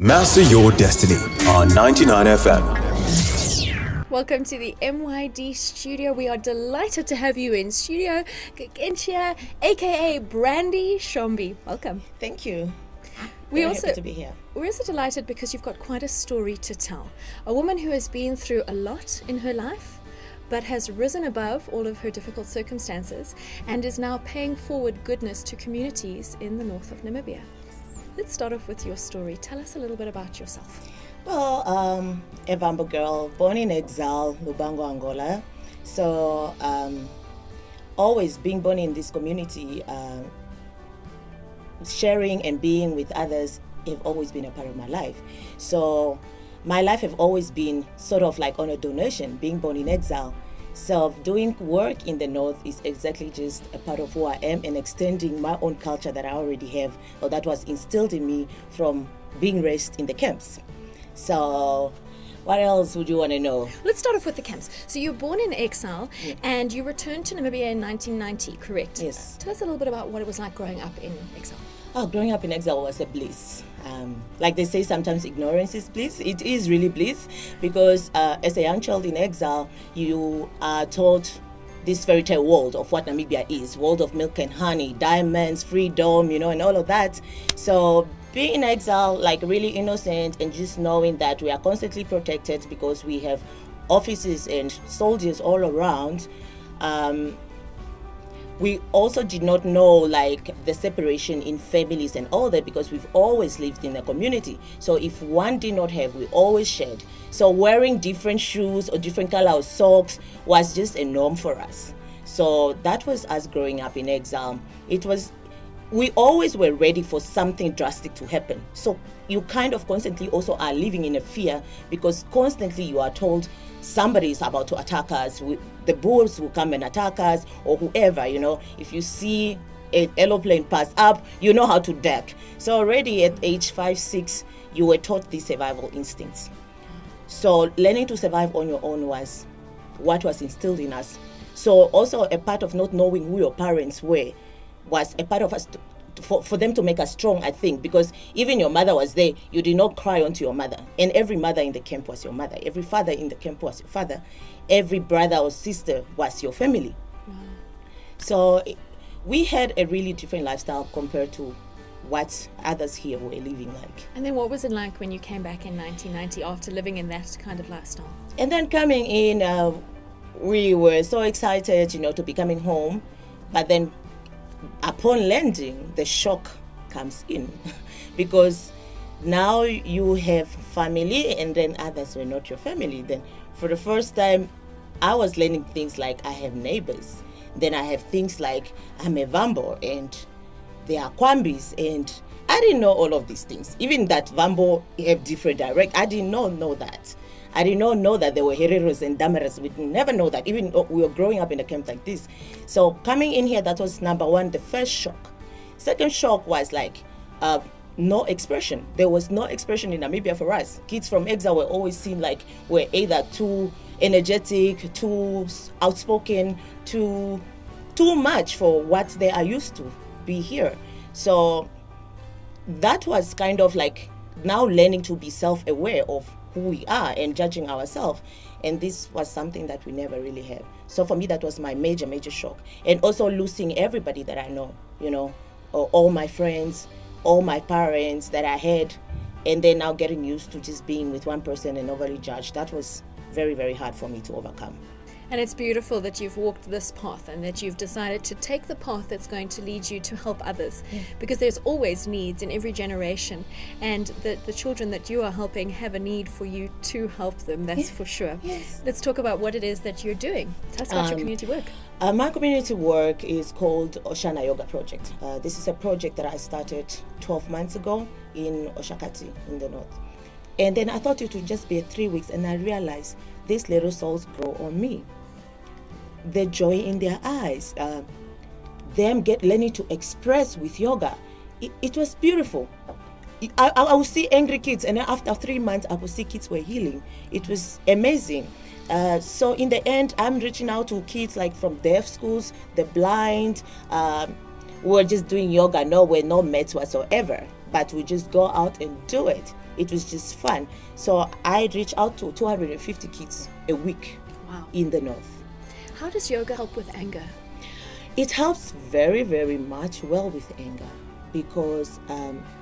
Master your destiny on 99 FM. Welcome to the MYD studio. We are delighted to have you in studio. Gentia, aka Brandy Schoombe. Welcome. Thank you. We're happy to be here. We're also delighted because you've got quite a story to tell. A woman who has been through a lot in her life, but has risen above all of her difficult circumstances and is now paying forward goodness to communities in the north of Namibia. Let's start off with your story. Tell us a little bit about yourself. Well, a Vambo girl, born in exile, Lubango, Angola. So, always being born in this community, sharing and being with others have always been a part of my life. So, my life have always been sort of like on a donation, being born in exile. So doing work in the north is exactly just a part of who I am and extending my own culture that I already have, or that was instilled in me from being raised in the camps. So what else would you want to know? Let's start off with the camps. So you were born in exile and you returned to Namibia in 1990, correct? Yes. Tell us a little bit about what it was like growing up in exile. Oh, growing up in exile was a bliss. Like they say, sometimes ignorance is bliss. It is really bliss because as a young child in exile, you are taught this fairy tale world of what Namibia is, world of milk and honey, diamonds, freedom, and all of that. So being in exile, like really innocent and just knowing that we are constantly protected because we have officers and soldiers all around. We also did not know like the separation in families and all that because we've always lived in a community. So if one did not have, we always shared. So wearing different shoes or different color of socks was just a norm for us. So that was us growing up in exile. We always were ready for something drastic to happen. So you kind of constantly also are living in a fear because constantly you are told somebody is about to attack us. The bulls will come and attack us or whoever, If you see an aeroplane pass up, you know how to duck. So already at age 5, 6, you were taught these survival instincts. So learning to survive on your own was what was instilled in us. So also a part of not knowing who your parents were was a part of us for them to make us strong, I think, because even your mother was there, you did not cry onto your mother. And every mother in the camp was your mother. Every father in the camp was your father. Every brother or sister was your family. Wow. So we had a really different lifestyle compared to what others here were living like. And then what was it like when you came back in 1990 after living in that kind of lifestyle? And then coming in, we were so excited, to be coming home. But then upon landing, the shock comes in because now you have family and then others were not your family. Then for the first time, I was learning things like I have neighbors. Then I have things like I'm a Vambo and there are Kwambis, and I didn't know all of these things. Even that Vambo have different direct. I did not know that. I did not know that there were Hereros and Damaras. We never know that, even though we were growing up in a camp like this. So coming in here, that was number one, the first shock. Second shock was like no expression. There was no expression in Namibia for us. Kids from exile were always seen like we're either too energetic, too outspoken, too much for what they are used to be here. So that was kind of like now learning to be self-aware of who we are and judging ourselves, and this was something that we never really had. So for me, that was my major shock. And also losing everybody that I know, all my friends, all my parents that I had, and then now getting used to just being with one person and overly judged. That was very, very hard for me to overcome. And it's beautiful that you've walked this path and that you've decided to take the path that's going to lead you to help others, because there's always needs in every generation, and the children that you are helping have a need for you to help them, that's for sure. Yes. Let's talk about what it is that you're doing. Tell us about your community work. My community work is called Oshana Yoga Project. This is a project that I started 12 months ago in Oshakati in the north. And then I thought it would just be 3 weeks, and I realized these little souls grow on me. The joy in their eyes, them learning to express with yoga. It was beautiful. I would see angry kids, and then after 3 months, I would see kids were healing. It was amazing. So in the end, I'm reaching out to kids like from deaf schools, the blind. We're just doing yoga. No, we're not mats whatsoever, but we just go out and do it. It was just fun. So I reach out to 250 kids a week. Wow. In the north. How does yoga help with anger? It helps very, very much well with anger, because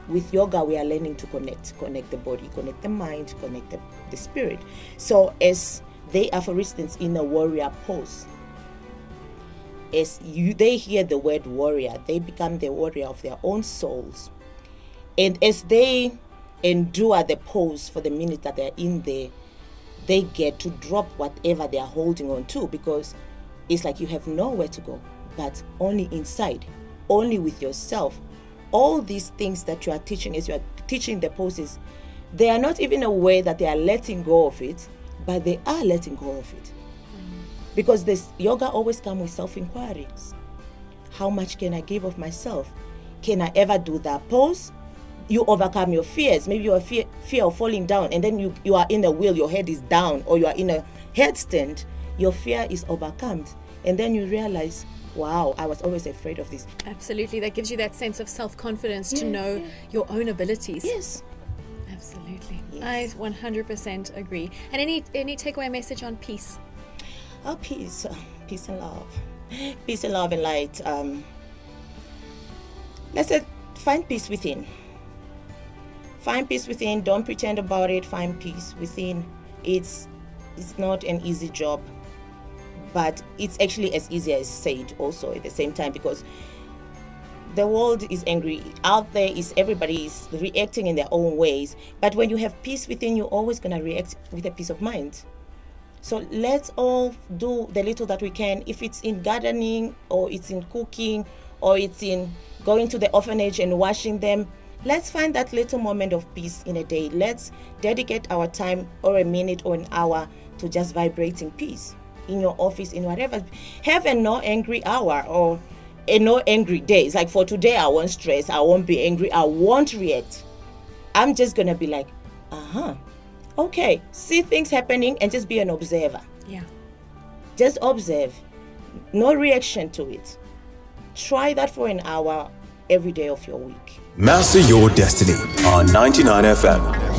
with yoga we are learning to connect the body, connect the mind, connect the spirit. So as they are, for instance, in a warrior pose, they hear the word warrior, they become the warrior of their own souls. And as they endure the pose for the minute that they're in there, they get to drop whatever they are holding on to, because it's like you have nowhere to go but only inside, only with yourself. All these things that you are teaching, as you are teaching the poses, they are not even aware that they are letting go of it, but they are letting go of it. Because this yoga always comes with self-inquiries. How much can I give of myself? Can I ever do that pose? You overcome your fears. Maybe you are fear of falling down, and then you are in a wheel, your head is down, or you are in a headstand. Your fear is overcome. And then you realize, wow, I was always afraid of this. Absolutely. That gives you that sense of self-confidence to know your own abilities. Yes. Absolutely. Yes. I 100% agree. And any takeaway message on peace? Oh, peace and love. Peace and love and light. Let's say, find peace within. Find peace within. Don't pretend about it. Find peace within. It's not an easy job, but it's actually as easy as said also at the same time, because the world is angry. Out there is everybody is reacting in their own ways. But when you have peace within, you're always going to react with a peace of mind. So let's all do the little that we can. If it's in gardening, or it's in cooking, or it's in going to the orphanage and washing them, let's find that little moment of peace in a day. Let's dedicate our time, or a minute or an hour, to just vibrating peace in your office, in whatever. Have a no angry hour, or a no angry day. It's like, for today I won't stress, I won't be angry, I won't react. I'm just gonna be like, okay, see things happening and just be an observer. Yeah. Just observe, no reaction to it. Try that for an hour every day of your week. Master your destiny on 99 FM.